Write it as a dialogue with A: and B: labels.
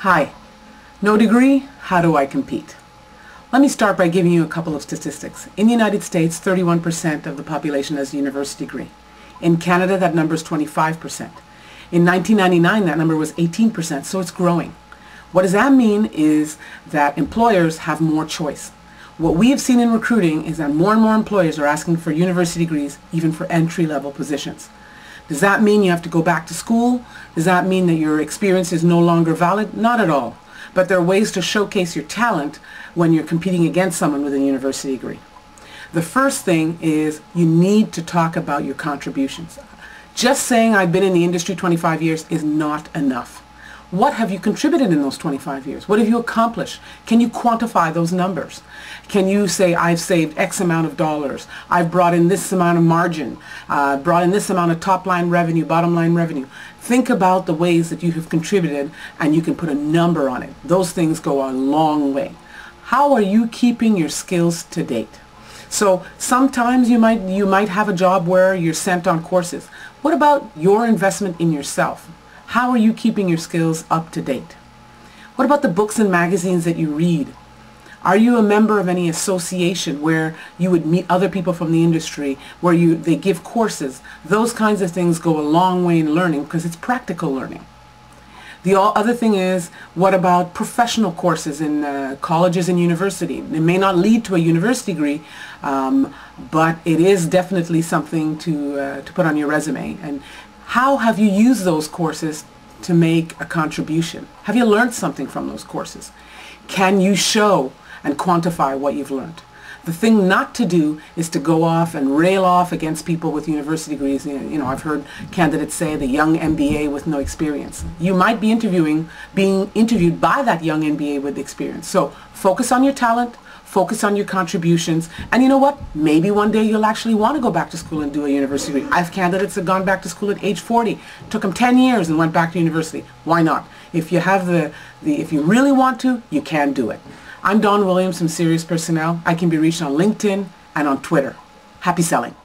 A: Hi, no degree, how do I compete? Let me start by giving you a couple of statistics. In the United States, 31% of the population has a university degree. In Canada, that number is 25%. In 1999, that number was 18%, so it's growing. What does that mean is that employers have more choice. What we have seen in recruiting is that more and more employers are asking for university degrees, even for entry-level positions. Does that mean you have to go back to school? Does that mean that your experience is no longer valid? Not at all. But there are ways to showcase your talent when you're competing against someone with a university degree. The first thing is you need to talk about your contributions. Just saying I've been in the industry 25 years is not enough. What have you contributed in those 25 years? What have you accomplished? Can you quantify those numbers? Can you say, I've saved X amount of dollars, I've brought in this amount of margin, brought in this amount of top line revenue, bottom line revenue? Think about the ways that you have contributed and you can put a number on it. Those things go a long way. How are you keeping your skills to date? So sometimes you might have a job where you're sent on courses. What about your investment in yourself? How are you keeping your skills up to date? What about the books and magazines that you read? Are you a member of any association where you would meet other people from the industry, where they give courses? Those kinds of things go a long way in learning because it's practical learning. The other thing is, what about professional courses in colleges and university? It may not lead to a university degree, but it is definitely something to put on your resume. And how have you used those courses to make a contribution? Have you learned something from those courses? Can you show and quantify what you've learned? The thing not to do is to go off and rail off against people with university degrees. You know, I've heard candidates say the young MBA with no experience. You might be being interviewed by that young MBA with experience. So focus on your talent, focus on your contributions, and you know what? Maybe one day you'll actually want to go back to school and do a university degree. I have candidates that have gone back to school at age 40, took them 10 years and went back to university. Why not? If you have if you really want to, you can do it. I'm Dawn Williams from Sirius Personnel. I can be reached on LinkedIn and on Twitter. Happy selling.